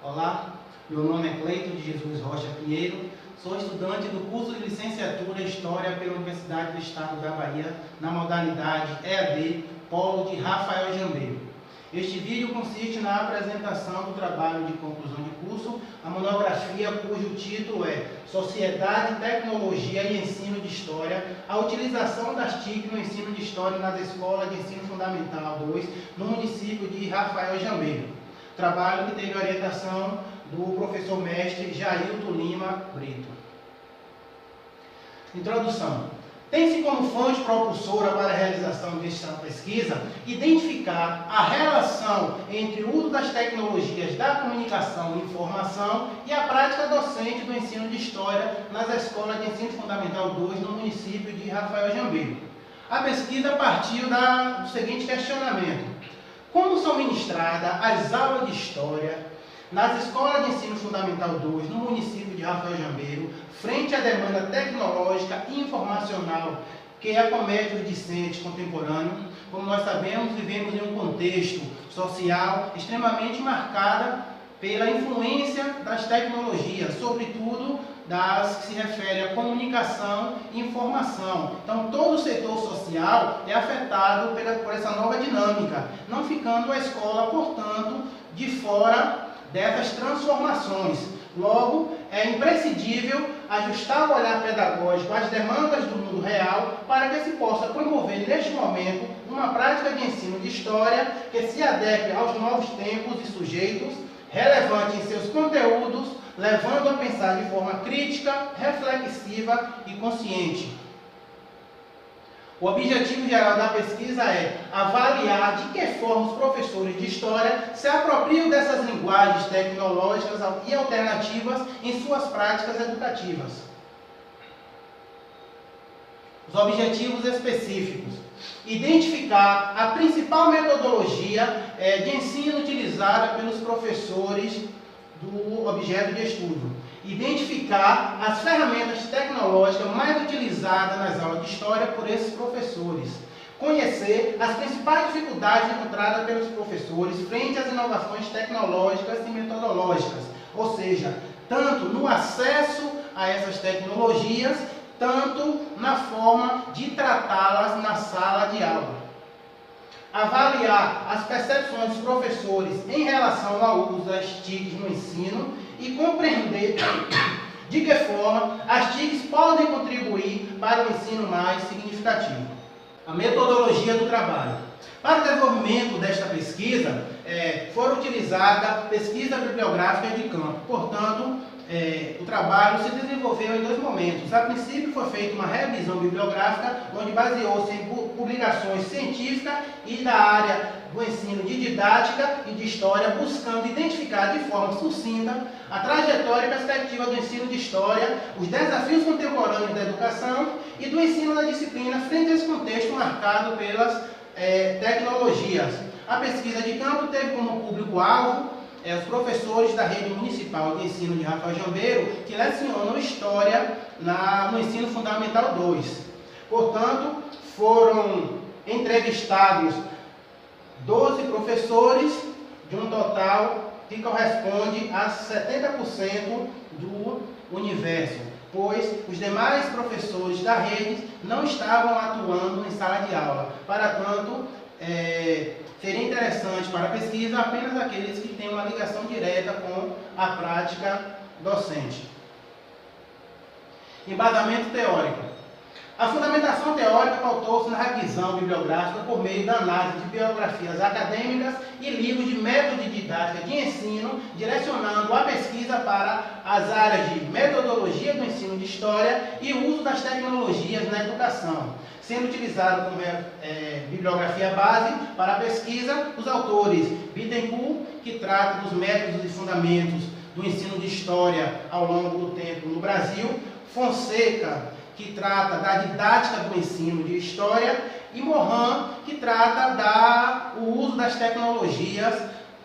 Olá, meu nome é Cleiton de Jesus Rocha Pinheiro, sou estudante do curso de Licenciatura em História pela Universidade do Estado da Bahia, na modalidade EAD, Polo de Rafael Jambeiro. Este vídeo consiste na apresentação do trabalho de conclusão de curso, a monografia cujo título é Sociedade, Tecnologia e Ensino de História, a utilização das TIC no ensino de História nas escolas de ensino fundamental 2, no município de Rafael Jambeiro. Trabalho que teve orientação do professor mestre Jailton Lima Brito. Introdução. Tem-se como fonte propulsora para a realização desta pesquisa identificar a relação entre o uso das tecnologias da comunicação e informação e a prática docente do ensino de História nas escolas de ensino fundamental 2 no município de Rafael Jambeiro. A pesquisa partiu do seguinte questionamento: como são ministradas as aulas de História nas escolas de ensino fundamental 2 no município de Rafael Jambeiro, frente à demanda tecnológica e informacional que acomete os discentes contemporâneos? Como nós sabemos, vivemos em um contexto social extremamente marcado pela influência das tecnologias, sobretudo das que se refere à comunicação e informação. Então, todo o setor social é afetado por essa nova dinâmica, não ficando a escola, portanto, de fora dessas transformações. Logo, é imprescindível ajustar o olhar pedagógico às demandas do mundo real para que se possa promover, neste momento, uma prática de ensino de história que se adeque aos novos tempos e sujeitos, relevante em seus conteúdos, levando a pensar de forma crítica, reflexiva e consciente. O objetivo geral da pesquisa é avaliar de que forma os professores de História se apropriam dessas linguagens tecnológicas e alternativas em suas práticas educativas. Os objetivos específicos: identificar a principal metodologia de ensino utilizada pelos professores do objeto de estudo. Identificar as ferramentas tecnológicas mais utilizadas nas aulas de História por esses professores. Conhecer as principais dificuldades encontradas pelos professores frente às inovações tecnológicas e metodológicas, ou seja, tanto no acesso a essas tecnologias, tanto na forma de tratá-las na sala de aula. Avaliar as percepções dos professores em relação ao uso das TICs no ensino e compreender de que forma as TICs podem contribuir para um ensino mais significativo. A metodologia do trabalho. Para o desenvolvimento desta pesquisa, foram utilizadas pesquisa bibliográfica de campo. Portanto, o trabalho se desenvolveu em dois momentos. A princípio foi feita uma revisão bibliográfica, onde baseou-se em publicações científicas e da área do ensino de didática e de história, buscando identificar de forma sucinta a trajetória e perspectiva do ensino de história, os desafios contemporâneos da educação e do ensino da disciplina frente a esse contexto marcado pelas tecnologias. A pesquisa de campo teve como público-alvo os professores da rede municipal de ensino de Rafael Jambeiro, que lecionam História no ensino fundamental 2. Portanto, foram entrevistados 12 professores, de um total que corresponde a 70% do universo, pois os demais professores da rede não estavam atuando em sala de aula. Para tanto, seria interessante para a pesquisa apenas aqueles que têm uma ligação direta com a prática docente. Embasamento teórico. A fundamentação teórica pautou-se na revisão bibliográfica por meio da análise de biografias acadêmicas e livros de método de didática de ensino, direcionando a pesquisa para as áreas de metodologia do ensino de História e o uso das tecnologias na educação, sendo utilizado como bibliografia base para a pesquisa os autores Bittencourt, que trata dos métodos e fundamentos do ensino de História ao longo do tempo no Brasil, Fonseca, que trata da didática do ensino de História, e Morin, que trata do uso das tecnologias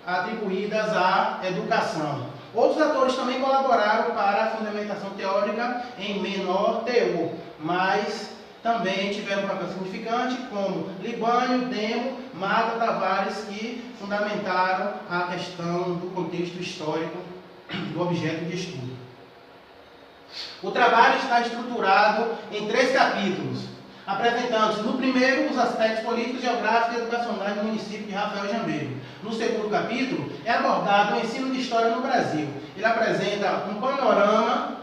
atribuídas à educação. Outros autores também colaboraram para a fundamentação teórica em menor teor, mas também tiveram um papel significante, como Libânio, Demo, Mata, Tavares, que fundamentaram a questão do contexto histórico do objeto de estudo. O trabalho está estruturado em 3 capítulos, apresentando-se no primeiro os aspectos políticos, geográficos e educacionais do município de Rafael Jambeiro. No segundo capítulo é abordado o ensino de história no Brasil. Ele apresenta um panorama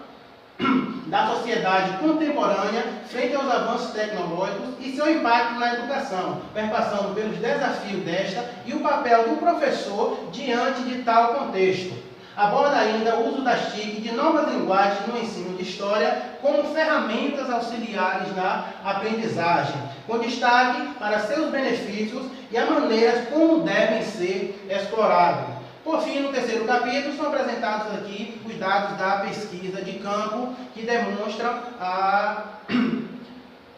da sociedade contemporânea frente aos avanços tecnológicos e seu impacto na educação, perpassando pelos desafios desta e o papel do professor diante de tal contexto. Aborda ainda o uso das TIC e de novas linguagens no ensino de história como ferramentas auxiliares na aprendizagem, com destaque para seus benefícios e as maneiras como devem ser explorados. Por fim, no terceiro capítulo, são apresentados aqui os dados da pesquisa de campo que demonstram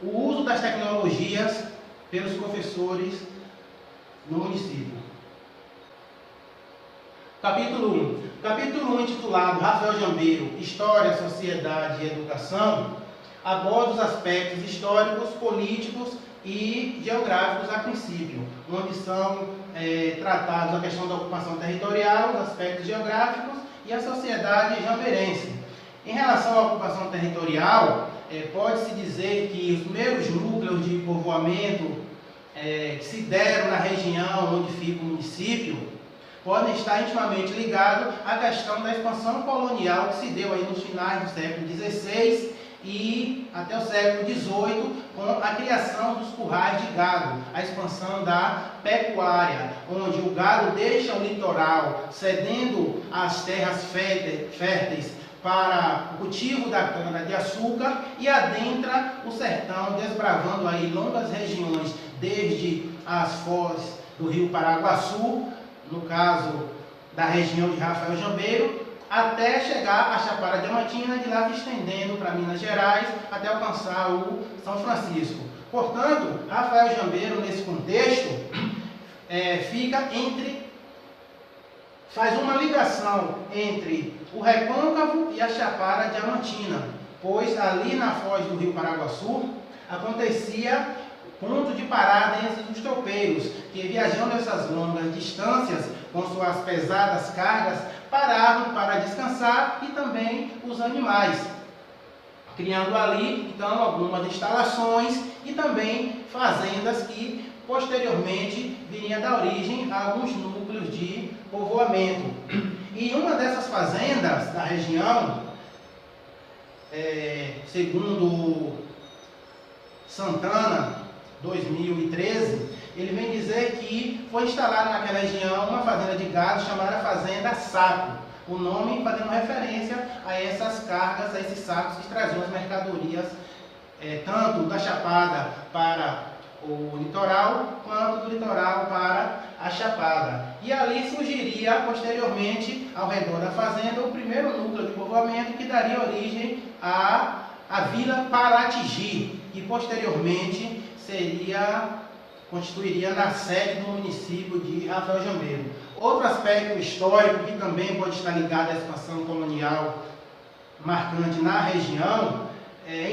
o uso das tecnologias pelos professores no município. Capítulo 1. Capítulo 1, intitulado Rafael Jambeiro, História, Sociedade e Educação, aborda os aspectos históricos, políticos e geográficos a princípio, onde são tratados a questão da ocupação territorial, os aspectos geográficos e a sociedade jambeirense. Em relação à ocupação territorial, pode-se dizer que os primeiros núcleos de povoamento que se deram na região onde fica o município podem estar intimamente ligados à questão da expansão colonial que se deu aí nos finais do século XVI e até o século XVIII, com a criação dos currais de gado, a expansão da pecuária, onde o gado deixa o litoral, cedendo as terras férteis para o cultivo da cana-de-açúcar e adentra o sertão, desbravando aí longas regiões, desde as fozes do rio Paraguaçu, no caso da região de Rafael Jambeiro, até chegar à Chapada Diamantina, de lá se estendendo para Minas Gerais, até alcançar o São Francisco. Portanto, Rafael Jambeiro, nesse contexto, faz uma ligação entre o Recôncavo e a Chapada Diamantina, pois ali na foz do rio Paraguaçu acontecia ponto de parada entre os tropeiros, que viajando essas longas distâncias com suas pesadas cargas, paravam para descansar e também os animais, criando ali então algumas instalações e também fazendas que posteriormente viriam dar origem a alguns núcleos de povoamento. E uma dessas fazendas da região, segundo Santana 2013, ele vem dizer que foi instalada naquela região uma fazenda de gado chamada Fazenda Saco. O nome fazendo referência a essas cargas, a esses sacos que traziam as mercadorias, tanto da Chapada para o litoral, quanto do litoral para a Chapada. E ali surgiria, posteriormente, ao redor da fazenda, o primeiro núcleo de povoamento que daria origem à Vila Paratigi, e posteriormente constituiria na sede do município de Rafael Jambeiro. Outro aspecto histórico que também pode estar ligado à expansão colonial marcante na região,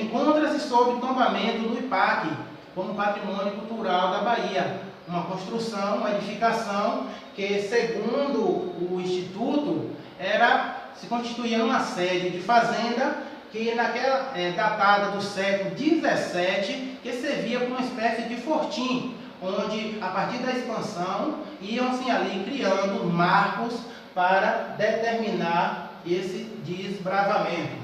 encontra-se sob o tombamento do IPAC, como patrimônio cultural da Bahia. Uma construção, uma edificação que, segundo o Instituto, se constituía uma sede de fazenda que naquela datada do século XVII, que servia como uma espécie de fortim, onde a partir da expansão iam-se ali criando marcos para determinar esse desbravamento.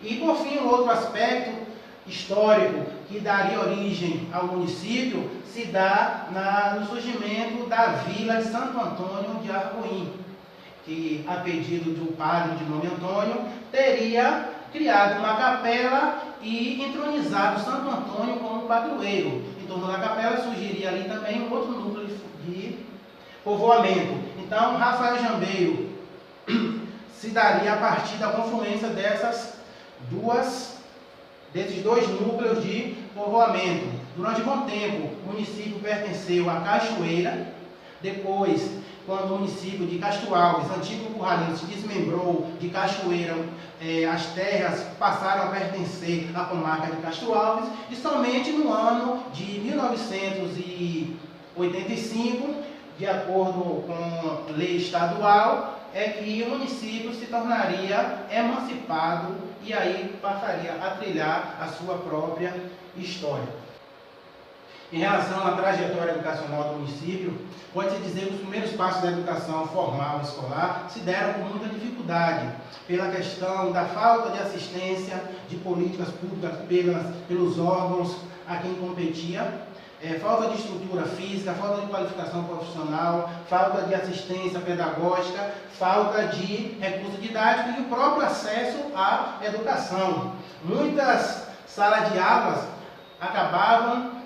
E por fim, um outro aspecto histórico que daria origem ao município se dá no surgimento da vila de Santo Antônio de Arcoim, que, a pedido do padre de nome Antônio, teria criado uma capela e entronizado Santo Antônio como padroeiro. Em torno da capela surgiria ali também um outro núcleo de povoamento. Então, Rafael Jambeiro se daria a partir da confluência desses dois núcleos de povoamento. Durante bom tempo, o município pertenceu à Cachoeira, depois quando o município de Castro Alves, antigo Curralinho, se desmembrou de Cachoeira, as terras passaram a pertencer à comarca de Castro Alves, e somente no ano de 1985, de acordo com lei estadual, é que o município se tornaria emancipado e aí passaria a trilhar a sua própria história. Em relação à trajetória educacional do município, pode-se dizer que os primeiros passos da educação formal e escolar se deram com muita dificuldade, pela questão da falta de assistência de políticas públicas pelos órgãos a quem competia, falta de estrutura física, falta de qualificação profissional, falta de assistência pedagógica, falta de recurso didático e o próprio acesso à educação. Muitas salas de aulas acabavam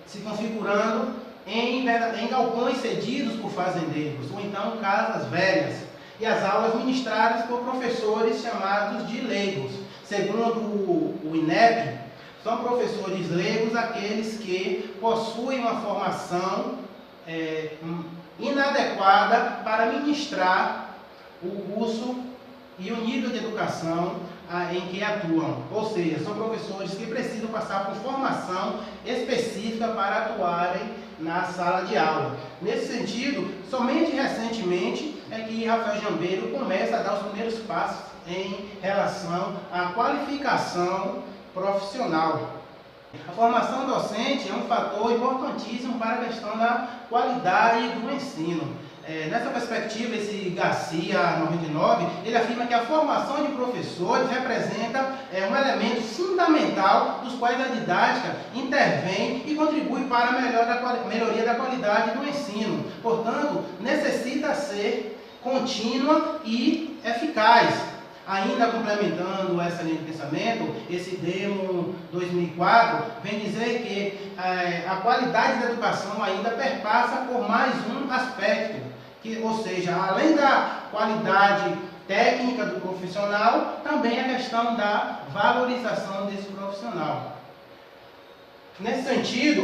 se configurando em galpões cedidos por fazendeiros, ou então casas velhas, e as aulas ministradas por professores chamados de leigos. Segundo o INEP, são professores leigos aqueles que possuem uma formação inadequada para ministrar o curso e o nível de educação em que atuam. Ou seja, são professores que precisam passar por formação específica para atuarem na sala de aula. Nesse sentido, somente recentemente é que Rafael Jambeiro começa a dar os primeiros passos em relação à qualificação profissional. A formação docente é um fator importantíssimo para a questão da qualidade do ensino. Nessa perspectiva, esse Garcia 99, ele afirma que a formação de professores representa um elemento fundamental dos quais a didática intervém e contribui para a melhoria da qualidade do ensino. Portanto, necessita ser contínua e eficaz. Ainda complementando essa linha de pensamento, esse Demo 2004 vem dizer que a qualidade da educação ainda perpassa por mais um aspecto, ou seja, além da qualidade técnica do profissional, também a questão da valorização desse profissional. Nesse sentido,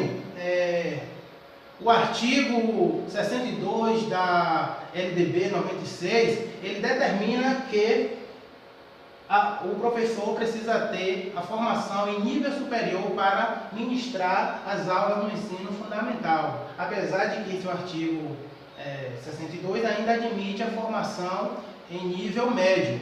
o artigo 62 da LDB 96, ele determina que o professor precisa ter a formação em nível superior para ministrar as aulas no ensino fundamental, apesar de que esse artigo 62 ainda admite a formação em nível médio.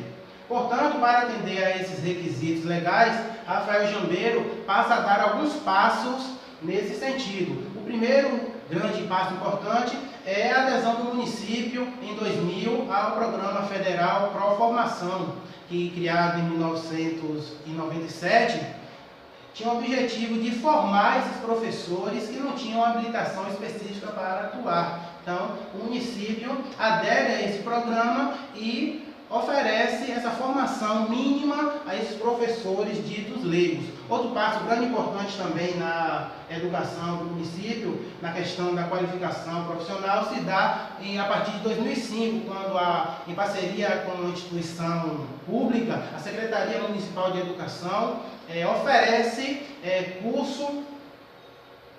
Portanto, para atender a esses requisitos legais, Rafael Jambeiro passa a dar alguns passos nesse sentido. O primeiro grande passo importante é a adesão do município em 2000 ao Programa Federal Pró-Formação, que, criado em 1997, tinha o objetivo de formar esses professores que não tinham habilitação específica para atuar. Então, o município adere a esse programa e oferece essa formação mínima a esses professores ditos leigos. Outro passo grande e importante também na educação do município, na questão da qualificação profissional, se dá a partir de 2005, quando, em parceria com a instituição pública, a Secretaria Municipal de Educação oferece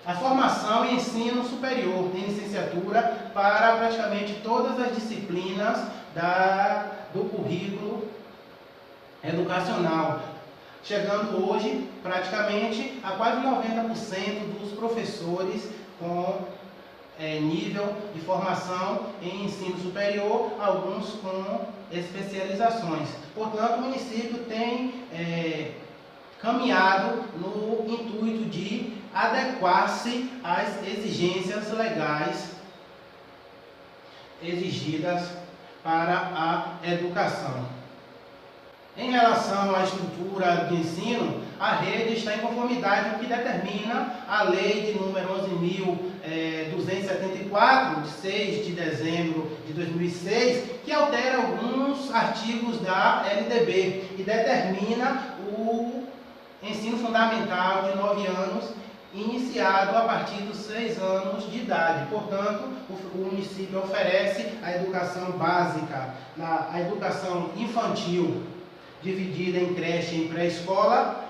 a formação em ensino superior, em licenciatura, para praticamente todas as disciplinas do currículo educacional, chegando hoje praticamente a quase 90% dos professores com nível de formação em ensino superior, alguns com especializações. Portanto, o município tem caminhado no intuito de adequar-se às exigências legais exigidas para a educação. Em relação à estrutura de ensino, a rede está em conformidade com o que determina a lei de número 11.274, de 6 de dezembro de 2006, que altera alguns artigos da LDB e determina o ensino fundamental de 9 anos, iniciado a partir dos 6 anos de idade. Portanto, o município oferece a educação básica, a educação infantil, dividida em creche e pré-escola,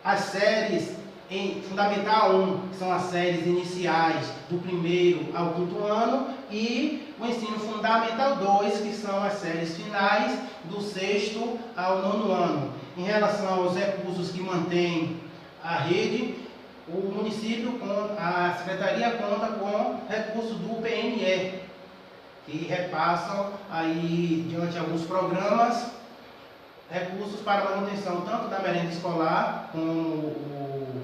as séries em Fundamental 1, que são as séries iniciais do 1º ao 5º ano, e o ensino Fundamental 2, que são as séries finais do 6º ao 9º ano. Em relação aos recursos que mantém a rede, o município, a Secretaria conta com recursos do PNE, que repassam aí, diante de alguns programas, recursos para manutenção tanto da merenda escolar, como o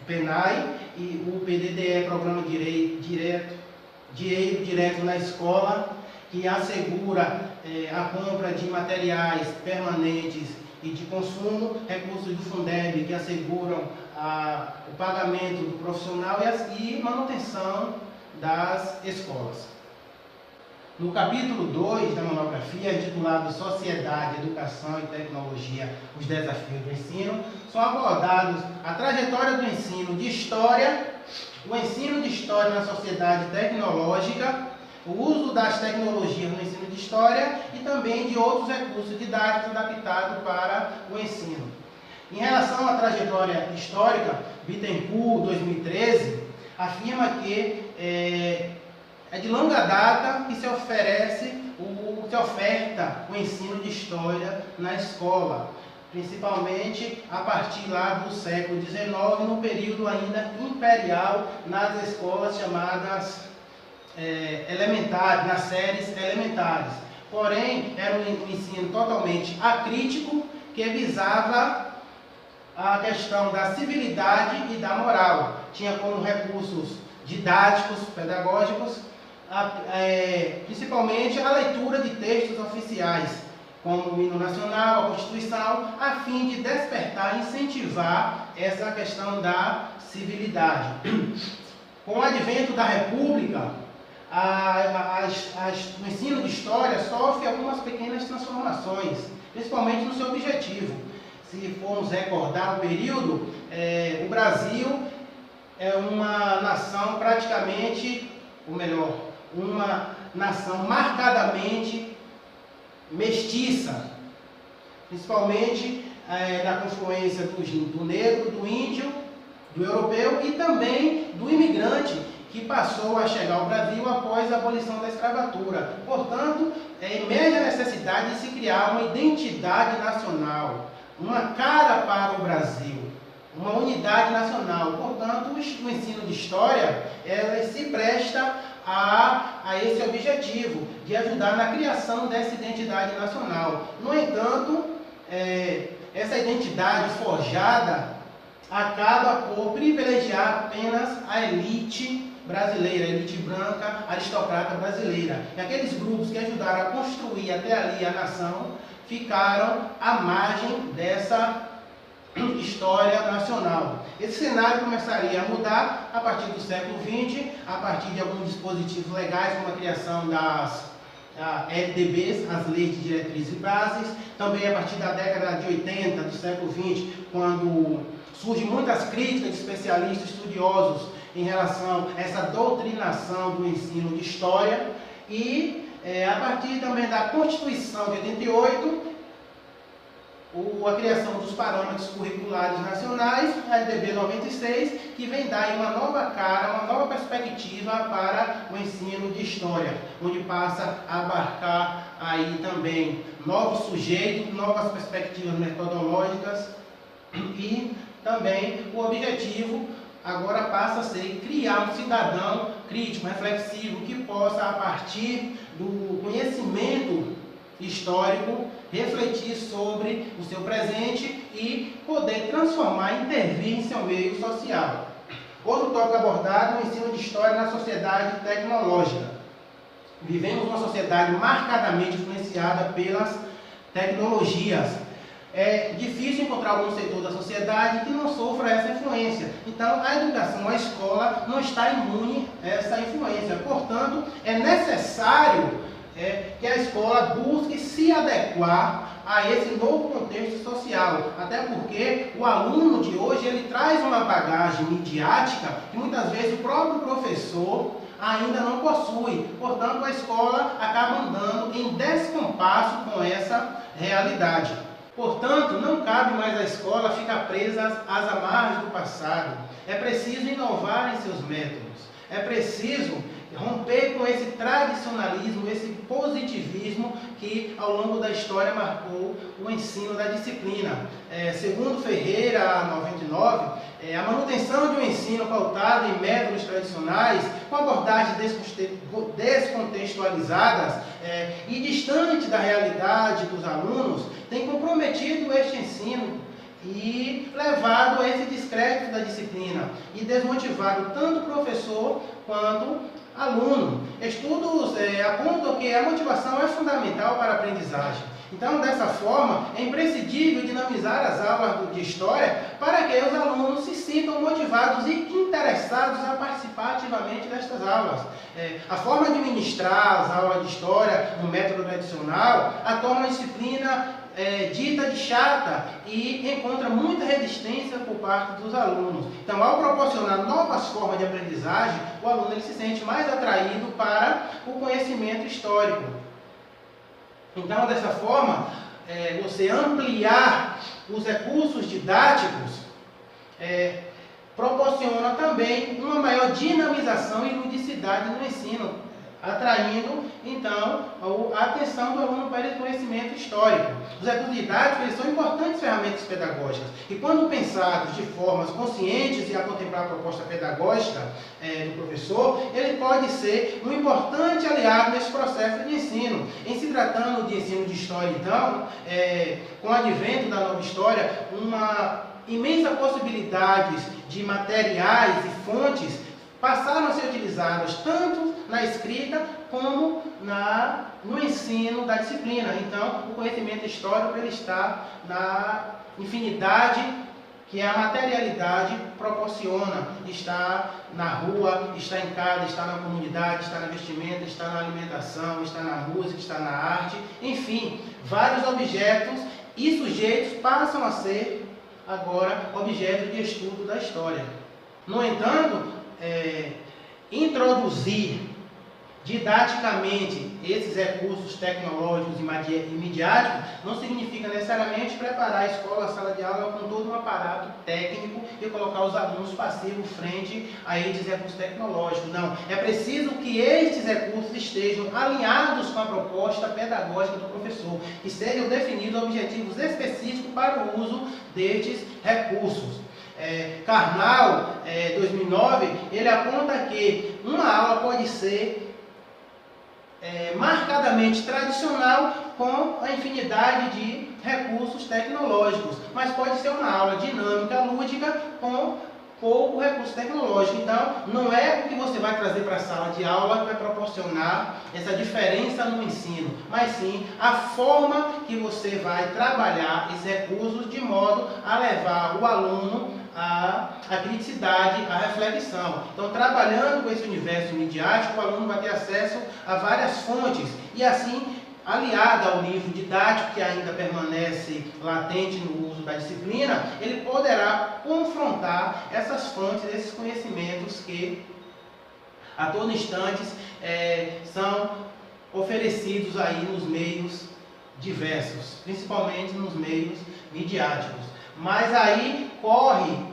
PENAI e o PDDE, Programa Dinheiro Direto na Escola, que assegura a compra de materiais permanentes e de consumo, recursos do Fundeb, que asseguram o pagamento do profissional e manutenção das escolas. No capítulo 2 da monografia, intitulado Sociedade, Educação e Tecnologia, os desafios do ensino, são abordados a trajetória do ensino de História, o ensino de História na sociedade tecnológica, o uso das tecnologias no ensino de História e também de outros recursos didáticos adaptados para o ensino. Em relação à trajetória histórica, Bittencourt, 2013, afirma que é de longa data que se oferta o ensino de História na escola, principalmente a partir lá do século XIX, no período ainda imperial, nas escolas chamadas elementares, nas séries elementares. Porém, era um ensino totalmente acrítico, que visava a questão da civilidade e da moral. Tinha como recursos didáticos, pedagógicos, principalmente a leitura de textos oficiais, como o hino nacional, a Constituição, a fim de despertar e incentivar essa questão da civilidade. Com o advento da República, o ensino de História sofre algumas pequenas transformações, principalmente no seu objetivo. Se formos recordar o período, o Brasil é uma nação praticamente, ou melhor, uma nação marcadamente mestiça, principalmente na confluência do negro, do índio, do europeu e também do imigrante, que passou a chegar ao Brasil após a abolição da escravatura. Portanto, emerge a necessidade de se criar uma identidade nacional, uma cara para o Brasil, uma unidade nacional. Portanto, o ensino de História se presta a esse objetivo, de ajudar na criação dessa identidade nacional. No entanto, essa identidade forjada acaba por privilegiar apenas a elite brasileira, a elite branca, aristocrata brasileira. E aqueles grupos que ajudaram a construir até ali a nação ficaram à margem dessa história nacional. Esse cenário começaria a mudar a partir do século XX, a partir de alguns dispositivos legais, como a criação das LDBs, as Leis de Diretrizes e Bases, também a partir da década de 80 do século XX, quando surgem muitas críticas de especialistas estudiosos em relação a essa doutrinação do ensino de História, e a partir também da Constituição de 88, a criação dos parâmetros curriculares nacionais, a LDB 96, que vem dar uma nova cara, uma nova perspectiva para o ensino de História, onde passa a abarcar aí também novos sujeitos, novas perspectivas metodológicas, e também o objetivo agora passa a ser criar um cidadão crítico, reflexivo, que possa, a partir do conhecimento histórico, refletir sobre o seu presente e poder transformar, intervir em seu meio social. Outro tópico abordado é o ensino de História na sociedade tecnológica. Vivemos uma sociedade marcadamente influenciada pelas tecnologias. É difícil encontrar algum setor da sociedade que não sofra essa influência. Então, a educação, a escola, não está imune a essa influência. Portanto, é necessário que a escola busque se adequar a esse novo contexto social. Até porque o aluno de hoje, ele traz uma bagagem midiática que muitas vezes o próprio professor ainda não possui. Portanto, a escola acaba andando em descompasso com essa realidade. Portanto, não cabe mais à escola ficar presa às amarras do passado. É preciso inovar em seus métodos. É preciso romper com esse tradicionalismo, esse positivismo que ao longo da história marcou o ensino da disciplina. Segundo Ferreira 99, a manutenção de um ensino pautado em métodos tradicionais, com abordagens descontextualizadas e distante da realidade dos alunos, tem comprometido este ensino e levado a esse descrédito da disciplina e desmotivado tanto o professor quanto aluno. Estudos apontam que a motivação é fundamental para a aprendizagem. Então, dessa forma, é imprescindível dinamizar as aulas de história para que os alunos se sintam motivados e interessados a participar ativamente destas aulas. A forma de ministrar as aulas de história no método tradicional a torna a disciplina dita de chata e encontra muita resistência por parte dos alunos. Então, ao proporcionar novas formas de aprendizagem, o aluno ele se sente mais atraído para o conhecimento histórico. Então, dessa forma, você ampliar os recursos didáticos proporciona também uma maior dinamização e ludicidade no ensino, atraindo, então, a atenção do aluno para esse conhecimento histórico. Os recursos didáticos eles são importantes ferramentas pedagógicas e, quando pensados de formas conscientes e a contemplar a proposta pedagógica do professor, ele pode ser um importante aliado nesse processo de ensino. Em se tratando de ensino de história, então, com o advento da nova história, uma imensa possibilidades de materiais e fontes passaram a ser utilizadas tanto na escrita como no ensino da disciplina. Então, o conhecimento histórico ele está na infinidade que a materialidade proporciona. Está na rua, está em casa, está na comunidade, está na vestimenta, está na alimentação, está na música, está na arte. Enfim, vários objetos e sujeitos passam a ser agora objeto de estudo da história. No entanto, introduzir didaticamente esses recursos tecnológicos e midiáticos não significa necessariamente preparar a escola, a sala de aula com todo um aparato técnico e colocar os alunos passivos frente a esses recursos tecnológicos. Não, é preciso que estes recursos estejam alinhados com a proposta pedagógica do professor, que sejam definidos objetivos específicos para o uso destes recursos. Karnal, 2009, ele aponta que uma aula pode ser marcadamente tradicional com a infinidade de recursos tecnológicos, mas pode ser uma aula dinâmica, lúdica, com pouco recurso tecnológico. Então, não é o que você vai trazer para a sala de aula que vai proporcionar essa diferença no ensino, mas sim a forma que você vai trabalhar esses recursos de modo a levar o aluno à criticidade, à reflexão. Então, trabalhando com esse universo midiático, o aluno vai ter acesso a várias fontes e assim, aliada ao livro didático que ainda permanece latente no uso da disciplina, ele poderá confrontar essas fontes, esses conhecimentos que a todo instante são oferecidos aí nos meios diversos, principalmente nos meios midiáticos. Mas aí corre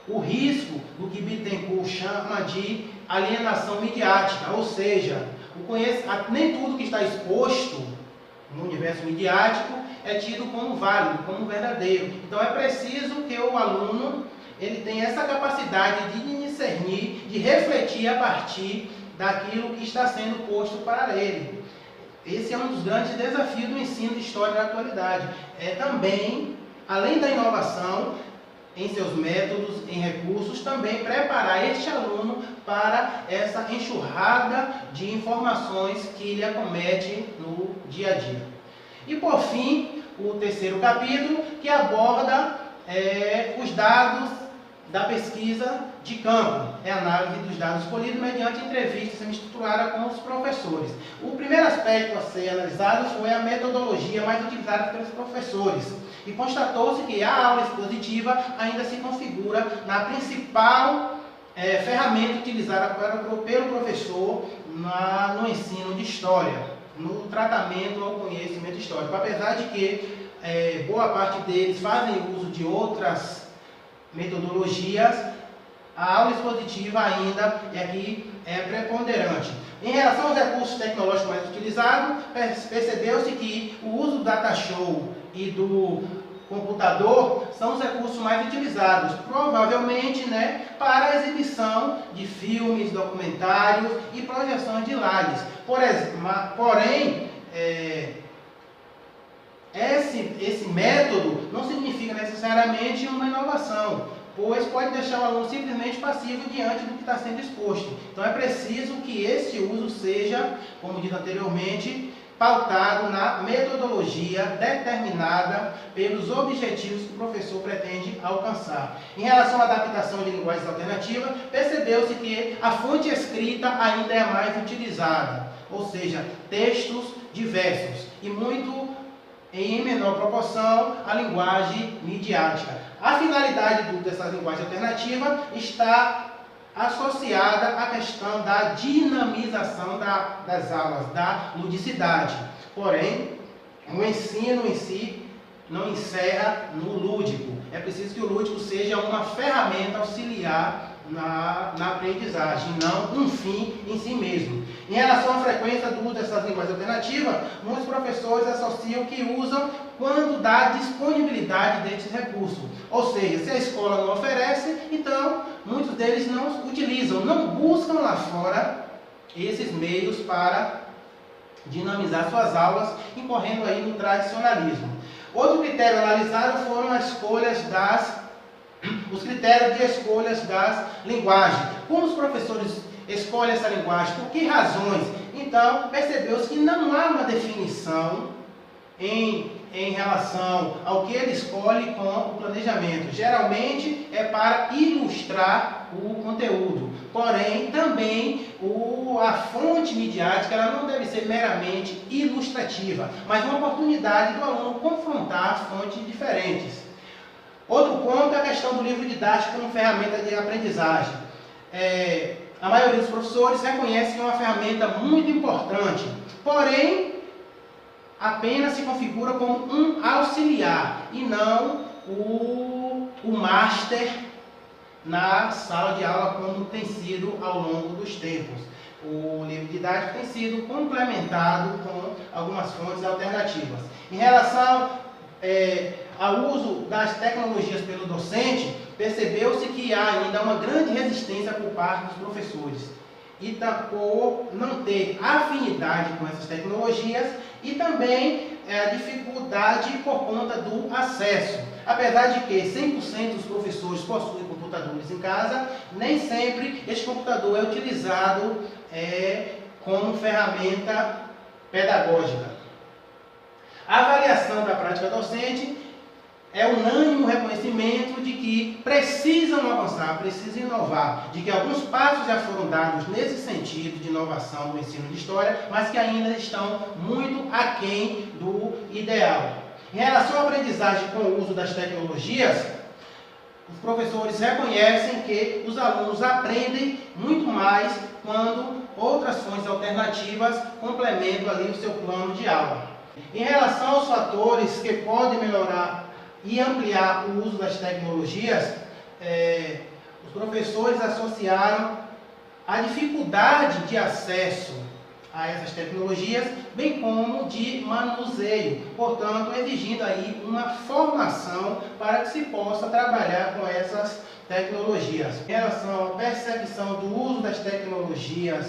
o risco do que Bittencourt chama de alienação midiática, ou seja, nem tudo que está exposto no universo midiático é tido como válido, como verdadeiro. Então é preciso que o aluno ele tenha essa capacidade de discernir, de refletir a partir daquilo que está sendo posto para ele. Esse é um dos grandes desafios do ensino de história da atualidade. É também, além da inovação em seus métodos, em recursos, também preparar este aluno para essa enxurrada de informações que ele acomete no dia a dia. E por fim, o terceiro capítulo, que aborda os dados da pesquisa de campo, a análise dos dados colhidos mediante entrevistas semi-estruturadas com os professores. O primeiro aspecto a ser analisado foi a metodologia mais utilizada pelos professores. E constatou-se que a aula expositiva ainda se configura na principal ferramenta utilizada pelo professor no ensino de história, no tratamento ao conhecimento histórico. Apesar de que boa parte deles fazem uso de outras metodologias, a aula expositiva ainda é preponderante. Em relação aos recursos tecnológicos mais utilizados, percebeu-se que o uso do data show e do computador são os recursos mais utilizados, provavelmente, para a exibição de filmes, documentários e projeções de lives. Porém, esse método não significa necessariamente uma inovação, pois pode deixar o aluno simplesmente passivo diante do que está sendo exposto. Então é preciso que esse uso seja, como dito anteriormente, pautado na metodologia determinada pelos objetivos que o professor pretende alcançar. Em relação à adaptação de linguagens alternativas, percebeu-se que a fonte escrita ainda é mais utilizada, ou seja, textos diversos e muito em menor proporção a linguagem midiática. A finalidade dessas linguagens alternativas está associada à questão da dinamização das aulas, da ludicidade. Porém, o ensino em si não encerra no lúdico. É preciso que o lúdico seja uma ferramenta auxiliar na aprendizagem, não um fim em si mesmo. Em relação à frequência do uso dessas linguagens alternativas, muitos professores associam que usam quando dá disponibilidade desses recursos. Ou seja, se a escola não oferece, então muitos deles não utilizam, não buscam lá fora esses meios para dinamizar suas aulas, incorrendo aí no tradicionalismo. Outro critério analisado foram os critérios de escolhas das linguagens. Como os professores escolhem essa linguagem? Por que razões? Então, percebeu-se que não há uma definição em relação ao que ele escolhe com o planejamento. Geralmente é para ilustrar o conteúdo. Porém, também a fonte midiática ela não deve ser meramente ilustrativa, mas uma oportunidade do aluno confrontar fontes diferentes. Outro ponto é a questão do livro didático como ferramenta de aprendizagem. A maioria dos professores reconhece que é uma ferramenta muito importante, porém, apenas se configura como um auxiliar e não o master na sala de aula como tem sido ao longo dos tempos. O livro didático tem sido complementado com algumas fontes alternativas. Em relação ao uso das tecnologias pelo docente, percebeu-se que há ainda uma grande resistência por parte dos professores e por não ter afinidade com essas tecnologias e também a dificuldade por conta do acesso. Apesar de que 100% dos professores possuem computadores em casa, nem sempre este computador é utilizado como ferramenta pedagógica. A avaliação da prática docente é unânime o reconhecimento de que precisam avançar, precisam inovar, de que alguns passos já foram dados nesse sentido de inovação no ensino de história, mas que ainda estão muito aquém do ideal. Em relação à aprendizagem com o uso das tecnologias, os professores reconhecem que os alunos aprendem muito mais quando outras fontes alternativas complementam ali o seu plano de aula. Em relação aos fatores que podem melhorar e ampliar o uso das tecnologias, os professores associaram a dificuldade de acesso a essas tecnologias, bem como de manuseio, portanto, exigindo aí uma formação para que se possa trabalhar com essas tecnologias. Em relação à percepção do uso das tecnologias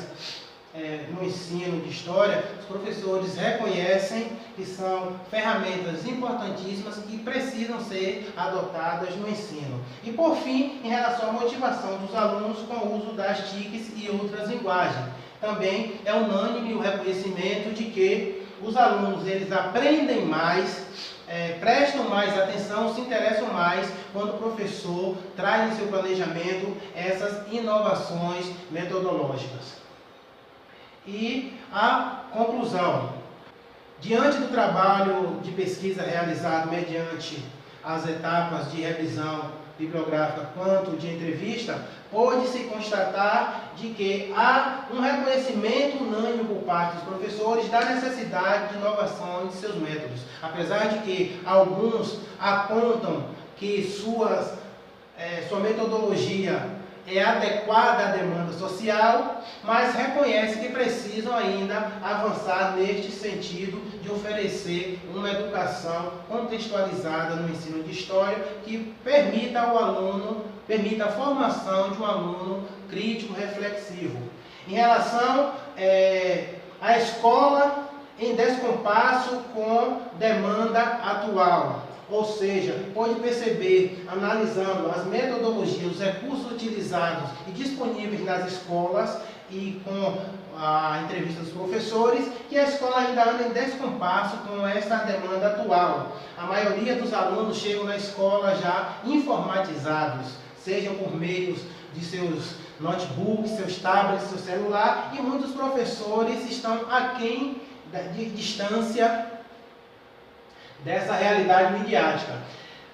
no ensino de história, os professores reconhecem que são ferramentas importantíssimas que precisam ser adotadas no ensino. E por fim, em relação à motivação dos alunos com o uso das TICs e outras linguagens, também é unânime o reconhecimento de que os alunos eles aprendem mais, prestam mais atenção, se interessam mais quando o professor traz em seu planejamento essas inovações metodológicas. E a conclusão. Diante do trabalho de pesquisa realizado mediante as etapas de revisão bibliográfica quanto de entrevista, pode-se constatar de que há um reconhecimento unânime por parte dos professores da necessidade de inovação de seus métodos. Apesar de que alguns apontam que sua metodologia é adequada à demanda social, mas reconhece que precisam ainda avançar neste sentido de oferecer uma educação contextualizada no ensino de história que permita a formação de um aluno crítico reflexivo. Em relação à escola em descompasso com demanda atual. Ou seja, pode perceber, analisando as metodologias, os recursos utilizados e disponíveis nas escolas e com a entrevista dos professores, que a escola ainda anda em descompasso com essa demanda atual. A maioria dos alunos chegam na escola já informatizados, sejam por meios de seus notebooks, seus tablets, seu celular, e muitos professores estão aquém de distância dessa realidade midiática.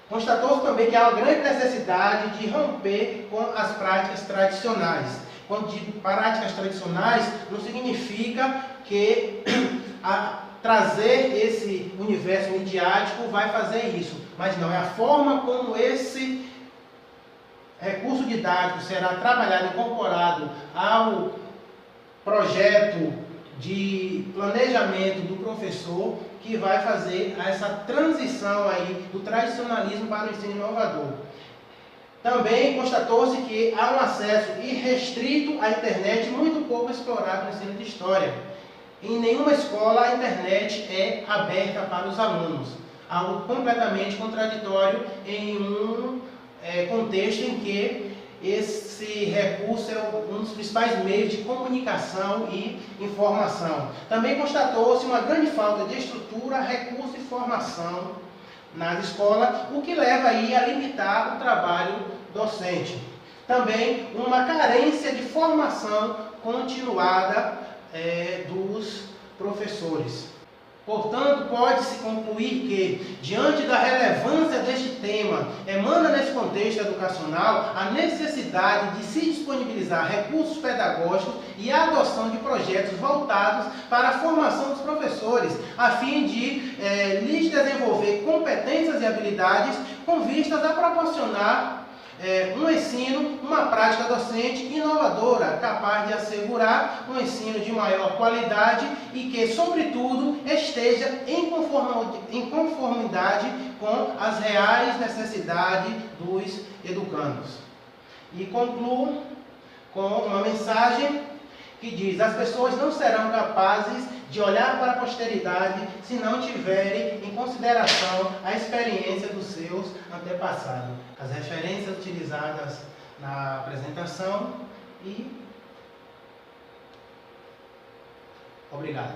Constatou-se também que há uma grande necessidade de romper com as práticas tradicionais. Quando digo práticas tradicionais, não significa que trazer esse universo midiático vai fazer isso, mas não, é a forma como esse recurso didático será trabalhado, incorporado ao projeto de planejamento do professor, que vai fazer essa transição aí do tradicionalismo para o ensino inovador. Também constatou-se que há um acesso irrestrito à internet muito pouco explorado no ensino de história. Em nenhuma escola a internet é aberta para os alunos, algo completamente contraditório em um contexto em que esse recurso é um dos principais meios de comunicação e informação. Também constatou-se uma grande falta de estrutura, recurso e formação nas escolas, o que leva aí a limitar o trabalho docente. Também uma carência de formação continuada dos professores. Portanto, pode-se concluir que, diante da relevância deste tema, emana nesse contexto educacional a necessidade de se disponibilizar recursos pedagógicos e a adoção de projetos voltados para a formação dos professores, a fim de lhes desenvolver competências e habilidades com vistas a proporcionar um ensino, uma prática docente inovadora, capaz de assegurar um ensino de maior qualidade e que, sobretudo, esteja em conformidade com as reais necessidades dos educandos. E concluo com uma mensagem que diz: as pessoas não serão capazes de olhar para a posteridade se não tiverem em consideração a experiência dos seus antepassados. As referências utilizadas na apresentação e obrigado.